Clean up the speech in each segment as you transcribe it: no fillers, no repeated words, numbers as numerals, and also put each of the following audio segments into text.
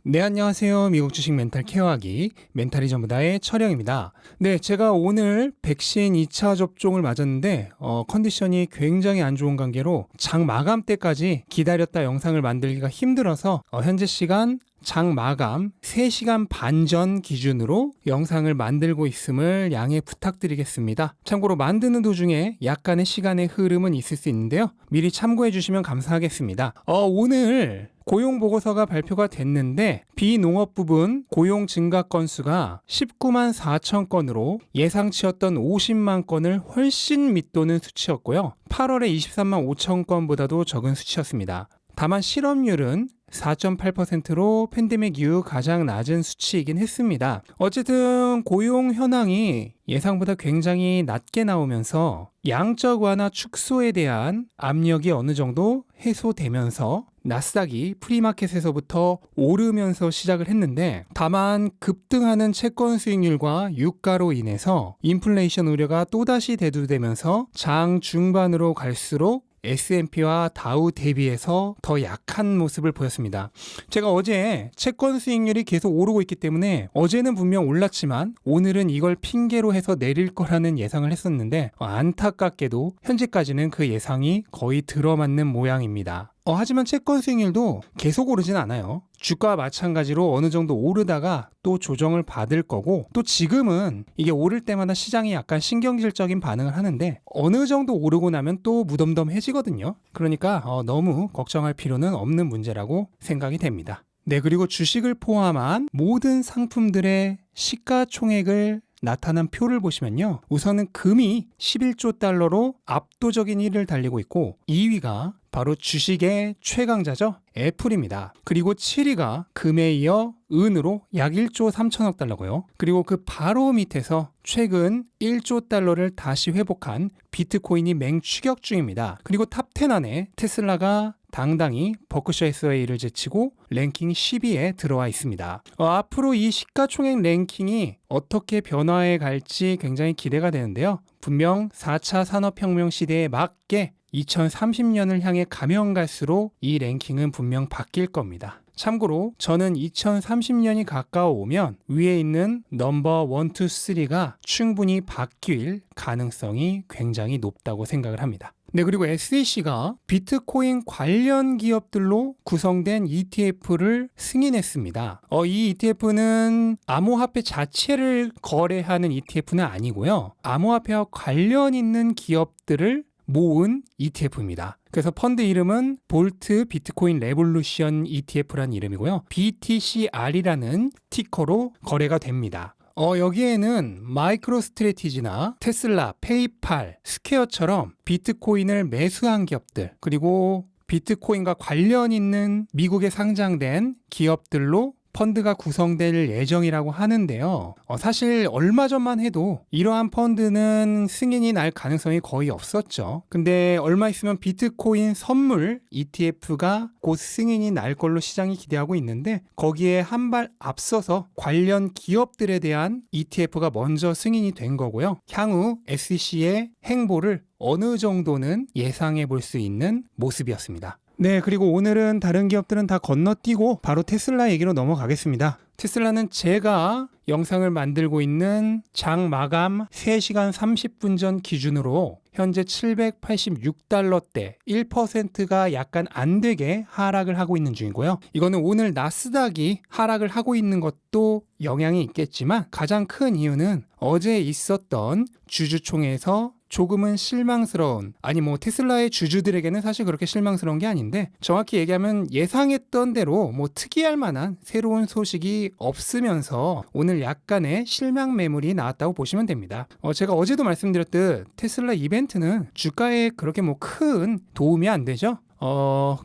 네, 안녕하세요. 미국 주식 멘탈 케어하기 멘탈이 전부다의 철영입니다. 네, 제가 오늘 백신 2차 접종을 맞았는데 컨디션이 굉장히 안 좋은 관계로 장 마감 때까지 기다렸다 영상을 만들기가 힘들어서 현재 시간 장 마감 3시간 반 전 기준으로 영상을 만들고 있음을 양해 부탁드리겠습니다. 참고로 만드는 도중에 약간의 시간의 흐름은 있을 수 있는데요. 미리 참고해 주시면 감사하겠습니다. 오늘 고용 보고서가 발표가 됐는데 비농업 부분 고용 증가 건수가 19만 4천 건으로 예상치였던 50만 건을 훨씬 밑도는 수치였고요. 8월에 23만 5천 건보다도 적은 수치였습니다. 다만 실업률은 4.8%로 팬데믹 이후 가장 낮은 수치이긴 했습니다. 어쨌든 고용 현황이 예상보다 굉장히 낮게 나오면서 양적 완화 축소에 대한 압력이 어느 정도 해소되면서 나스닥이 프리마켓에서부터 오르면서 시작을 했는데, 다만 급등하는 채권 수익률과 유가로 인해서 인플레이션 우려가 또다시 대두되면서 장 중반으로 갈수록 S&P와 다우 대비해서 더 약한 모습을 보였습니다. 제가 어제 채권 수익률이 계속 오르고 있기 때문에 어제는 분명 올랐지만 오늘은 이걸 핑계로 해서 내릴 거라는 예상을 했었는데 안타깝게도 현재까지는 그 예상이 거의 들어맞는 모양입니다. 하지만 채권 수익률도 계속 오르진 않아요. 주가와 마찬가지로 어느 정도 오르다가 또 조정을 받을 거고, 또 지금은 이게 오를 때마다 시장이 약간 신경질적인 반응을 하는데 어느 정도 오르고 나면 또 무덤덤해지거든요. 그러니까 너무 걱정할 필요는 없는 문제라고 생각이 됩니다. 네, 그리고 주식을 포함한 모든 상품들의 시가총액을 나타난 표를 보시면요, 우선은 금이 11조 달러로 압도적인 1위를 달리고 있고 2위가 바로 주식의 최강자죠, 애플입니다. 그리고 7위가 금에 이어 은으로 약 1조 3천억 달러고요. 그리고 그 바로 밑에서 최근 1조 달러를 다시 회복한 비트코인이 맹추격 중입니다. 그리고 탑10 안에 테슬라가 당당히 버크셔 해서웨이를 제치고 랭킹 10위에 들어와 있습니다. 앞으로 이 시가총액 랭킹이 어떻게 변화해 갈지 굉장히 기대가 되는데요. 분명 4차 산업혁명 시대에 맞게 2030년을 향해 가면 갈수록 이 랭킹은 분명 바뀔 겁니다. 참고로 저는 2030년이 가까워 오면 위에 있는 넘버 1, 2, 3가 충분히 바뀔 가능성이 굉장히 높다고 생각을 합니다. 네, 그리고 SEC가 비트코인 관련 기업들로 구성된 ETF를 승인했습니다. 이 ETF는 암호화폐 자체를 거래하는 ETF는 아니고요. 암호화폐와 관련 있는 기업들을 모은 ETF입니다. 그래서 펀드 이름은 볼트 비트코인 레볼루션 ETF라는 이름이고요. BTCR이라는 티커로 거래가 됩니다. 여기에는 마이크로 스트래티지나 테슬라, 페이팔, 스퀘어처럼 비트코인을 매수한 기업들, 그리고 비트코인과 관련 있는 미국에 상장된 기업들로 펀드가 구성될 예정이라고 하는데요. 사실 얼마 전만 해도 이러한 펀드는 승인이 날 가능성이 거의 없었죠. 근데 얼마 있으면 비트코인 선물 ETF가 곧 승인이 날 걸로 시장이 기대하고 있는데, 거기에 한 발 앞서서 관련 기업들에 대한 ETF가 먼저 승인이 된 거고요. 향후 SEC의 행보를 어느 정도는 예상해 볼 수 있는 모습이었습니다. 네, 그리고 오늘은 다른 기업들은 다 건너뛰고 바로 테슬라 얘기로 넘어가겠습니다. 테슬라는 제가 영상을 만들고 있는 장 마감 3시간 30분 전 기준으로 현재 786달러대 1%가 약간 안 되게 하락을 하고 있는 중이고요. 이거는 오늘 나스닥이 하락을 하고 있는 것도 영향이 있겠지만 가장 큰 이유는 어제 있었던 주주총회에서 조금은 실망스러운, 아니 테슬라의 주주들에게는 사실 그렇게 실망스러운 게 아닌데, 정확히 얘기하면 예상했던 대로 특이할 만한 새로운 소식이 없으면서 오늘 약간의 실망 매물이 나왔다고 보시면 됩니다. 제가 어제도 말씀드렸듯 테슬라 이벤트는 주가에 그렇게 큰 도움이 안 되죠.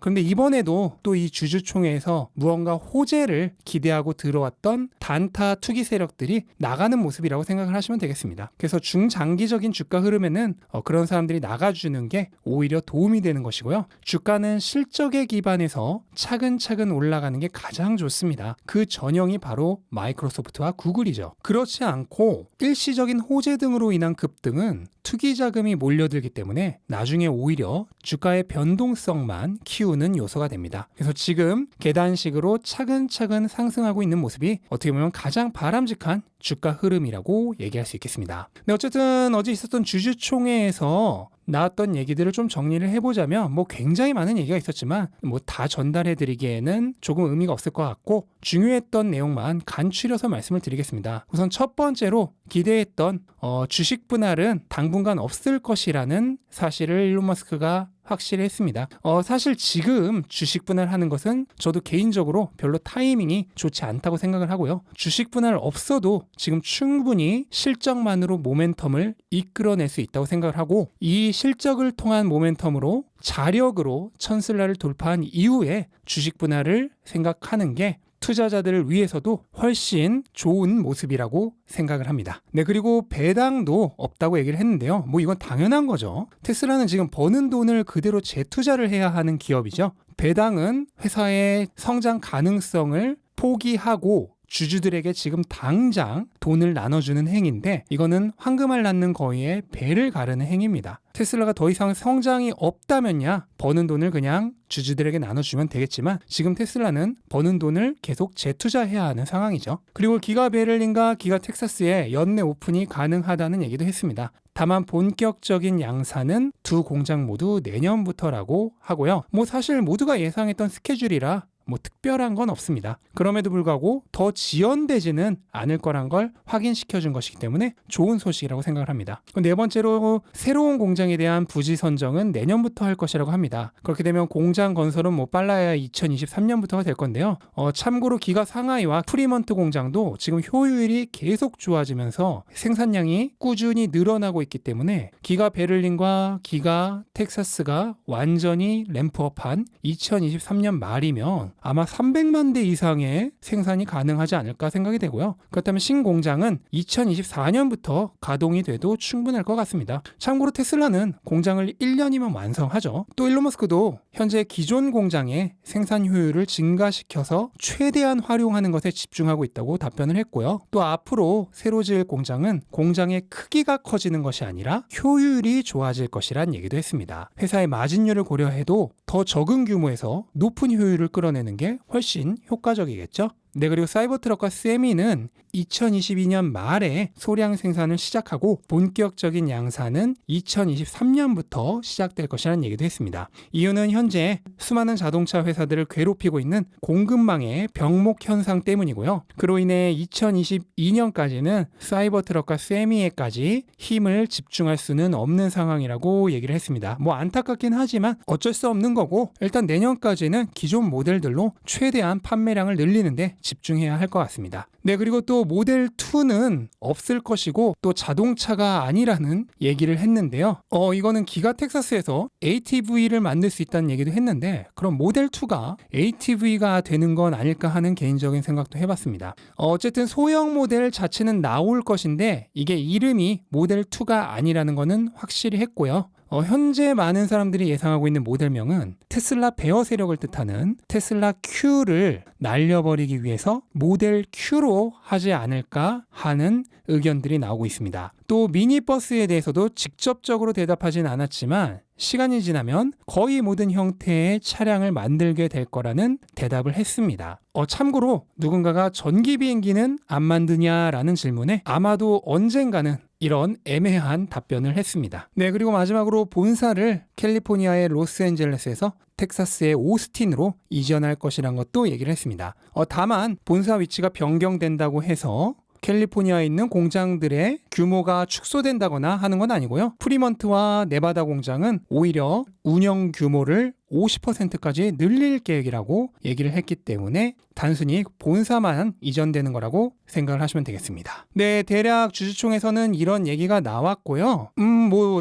그런데 이번에도 또 이 주주총회에서 무언가 호재를 기대하고 들어왔던 단타 투기 세력들이 나가는 모습이라고 생각을 하시면 되겠습니다. 그래서 중장기적인 주가 흐름에는 그런 사람들이 나가주는 게 오히려 도움이 되는 것이고요. 주가는 실적에 기반해서 차근차근 올라가는 게 가장 좋습니다. 그 전형이 바로 마이크로소프트와 구글이죠. 그렇지 않고 일시적인 호재 등으로 인한 급등은 투기 자금이 몰려들기 때문에 나중에 오히려 주가의 변동성 실적만 키우는 요소가 됩니다. 그래서 지금 계단식으로 차근차근 상승하고 있는 모습이 어떻게 보면 가장 바람직한 주가 흐름이라고 얘기할 수 있겠습니다. 네, 어쨌든 어제 있었던 주주총회에서 나왔던 얘기들을 좀 정리를 해보자면 굉장히 많은 얘기가 있었지만 다 전달해드리기에는 조금 의미가 없을 것 같고 중요했던 내용만 간추려서 말씀을 드리겠습니다. 우선 첫 번째로 기대했던 주식 분할은 당분간 없을 것이라는 사실을 일론 머스크가 확실히 했습니다. 사실 지금 주식 분할하는 것은 저도 개인적으로 별로 타이밍이 좋지 않다고 생각을 하고요. 주식 분할 없어도 지금 충분히 실적만으로 모멘텀을 이끌어낼 수 있다고 생각을 하고 이 실적을 통한 모멘텀으로 자력으로 1000슬라를 돌파한 이후에 주식 분할을 생각하는 게 투자자들을 위해서도 훨씬 좋은 모습이라고 생각을 합니다. 네, 그리고 배당도 없다고 얘기를 했는데요. 이건 당연한 거죠. 테슬라는 지금 버는 돈을 그대로 재투자를 해야 하는 기업이죠. 배당은 회사의 성장 가능성을 포기하고 주주들에게 지금 당장 돈을 나눠주는 행위인데 이거는 황금알 낳는 거위에 배를 가르는 행위입니다. 테슬라가 더 이상 성장이 없다면야 버는 돈을 그냥 주주들에게 나눠주면 되겠지만 지금 테슬라는 버는 돈을 계속 재투자해야 하는 상황이죠. 그리고 기가 베를린과 기가 텍사스에 연내 오픈이 가능하다는 얘기도 했습니다. 다만 본격적인 양산은 두 공장 모두 내년부터라고 하고요. 사실 모두가 예상했던 스케줄이라 특별한 건 없습니다. 그럼에도 불구하고 더 지연되지는 않을 거란 걸 확인시켜 준 것이기 때문에 좋은 소식이라고 생각을 합니다. 네 번째로 새로운 공장에 대한 부지 선정은 내년부터 할 것이라고 합니다. 그렇게 되면 공장 건설은 빨라야 2023년부터가 될 건데요. 참고로 기가 상하이와 프리먼트 공장도 지금 효율이 계속 좋아지면서 생산량이 꾸준히 늘어나고 있기 때문에 기가 베를린과 기가 텍사스가 완전히 램프업한 2023년 말이면 아마 300만 대 이상의 생산이 가능하지 않을까 생각이 되고요. 그렇다면 신공장은 2024년부터 가동이 돼도 충분할 것 같습니다. 참고로 테슬라는 공장을 1년이면 완성하죠. 또 일론 머스크도 현재 기존 공장의 생산 효율을 증가시켜서 최대한 활용하는 것에 집중하고 있다고 답변을 했고요. 또 앞으로 새로 지을 공장은 공장의 크기가 커지는 것이 아니라 효율이 좋아질 것이란 얘기도 했습니다. 회사의 마진율을 고려해도 더 적은 규모에서 높은 효율을 끌어내는 게 훨씬 효과적이겠죠. 네, 그리고 사이버트럭과 세미는 2022년 말에 소량 생산을 시작하고 본격적인 양산은 2023년부터 시작될 것이라는 얘기도 했습니다. 이유는 현재 수많은 자동차 회사들을 괴롭히고 있는 공급망의 병목 현상 때문이고요. 그로 인해 2022년까지는 사이버트럭과 세미에까지 힘을 집중할 수는 없는 상황이라고 얘기를 했습니다. 안타깝긴 하지만 어쩔 수 없는 거고 일단 내년까지는 기존 모델들로 최대한 판매량을 늘리는데 집중해야 할 것 같습니다. 네, 그리고 또 모델 2는 없을 것이고 또 자동차가 아니라는 얘기를 했는데요. 이거는 기가 텍사스에서 ATV를 만들 수 있다는 얘기도 했는데 그럼 모델 2가 ATV가 되는 건 아닐까 하는 개인적인 생각도 해봤습니다. 어쨌든 소형 모델 자체는 나올 것인데 이게 이름이 모델 2가 아니라는 거는 확실히 했고요. 현재 많은 사람들이 예상하고 있는 모델명은 테슬라 베어 세력을 뜻하는 테슬라 Q를 날려버리기 위해서 모델 Q로 하지 않을까 하는 의견들이 나오고 있습니다. 또 미니버스에 대해서도 직접적으로 대답하진 않았지만 시간이 지나면 거의 모든 형태의 차량을 만들게 될 거라는 대답을 했습니다. 참고로 누군가가 전기 비행기는 안 만드냐라는 질문에 아마도 언젠가는 이런 애매한 답변을 했습니다. 네, 그리고 마지막으로 본사를 캘리포니아의 로스앤젤레스에서 텍사스의 오스틴으로 이전할 것이란 것도 얘기를 했습니다. 다만 본사 위치가 변경된다고 해서 캘리포니아에 있는 공장들의 규모가 축소된다거나 하는 건 아니고요. 프리먼트와 네바다 공장은 오히려 운영 규모를 50%까지 늘릴 계획이라고 얘기를 했기 때문에 단순히 본사만 이전되는 거라고 생각을 하시면 되겠습니다. 네, 대략 주주총에서는 이런 얘기가 나왔고요.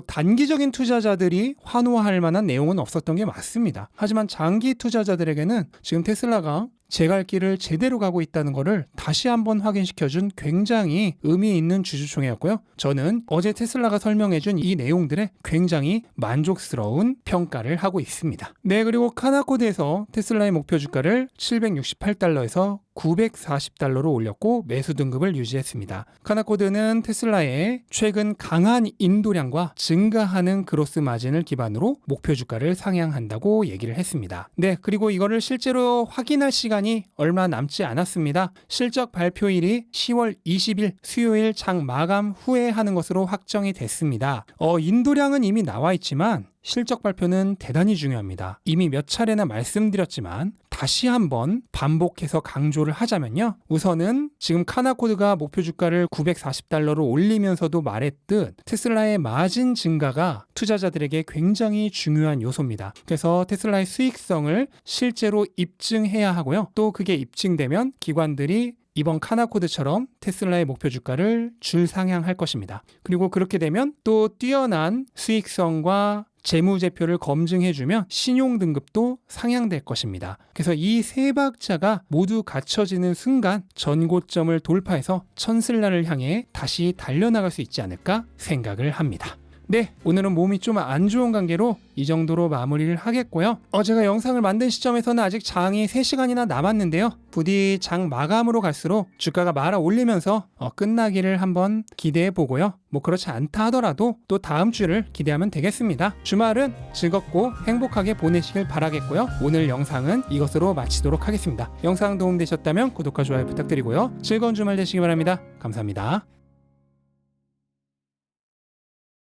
단기적인 투자자들이 환호할 만한 내용은 없었던 게 맞습니다. 하지만 장기 투자자들에게는 지금 테슬라가 제 갈 길을 제대로 가고 있다는 것을 다시 한번 확인시켜준 굉장히 의미 있는 주주총회였고요. 저는 어제 테슬라가 설명해준 이 내용들에 굉장히 만족스러운 평가를 하고 있습니다. 네, 그리고 카나코드에서 테슬라의 목표 주가를 $768에서 $940로 올렸고 매수 등급을 유지했습니다. 카나코드는 테슬라의 최근 강한 인도량과 증가하는 그로스 마진을 기반으로 목표 주가를 상향한다고 얘기를 했습니다. 네, 그리고 이거를 실제로 확인할 시간이 얼마 남지 않았습니다. 실적 발표일이 10월 20일 수요일 장 마감 후에 하는 것으로 확정이 됐습니다. 인도량은 이미 나와 있지만 실적 발표는 대단히 중요합니다. 이미 몇 차례나 말씀드렸지만 다시 한번 반복해서 강조를 하자면요. 우선은 지금 카나코드가 목표 주가를 $940로 올리면서도 말했듯 테슬라의 마진 증가가 투자자들에게 굉장히 중요한 요소입니다. 그래서 테슬라의 수익성을 실제로 입증해야 하고요. 또 그게 입증되면 기관들이 이번 카나코드처럼 테슬라의 목표 주가를 줄 상향할 것입니다. 그리고 그렇게 되면 또 뛰어난 수익성과 재무제표를 검증해주면 신용등급도 상향될 것입니다. 그래서 이 세 박자가 모두 갖춰지는 순간 전고점을 돌파해서 천슬라를 향해 다시 달려나갈 수 있지 않을까 생각을 합니다. 네, 오늘은 몸이 좀 안 좋은 관계로 이 정도로 마무리를 하겠고요. 제가 영상을 만든 시점에서는 아직 장이 3시간이나 남았는데요. 부디 장 마감으로 갈수록 주가가 말아 올리면서 끝나기를 한번 기대해 보고요. 뭐 그렇지 않다 하더라도 또 다음 주를 기대하면 되겠습니다. 주말은 즐겁고 행복하게 보내시길 바라겠고요. 오늘 영상은 이것으로 마치도록 하겠습니다. 영상 도움되셨다면 구독과 좋아요 부탁드리고요. 즐거운 주말 되시기 바랍니다. 감사합니다.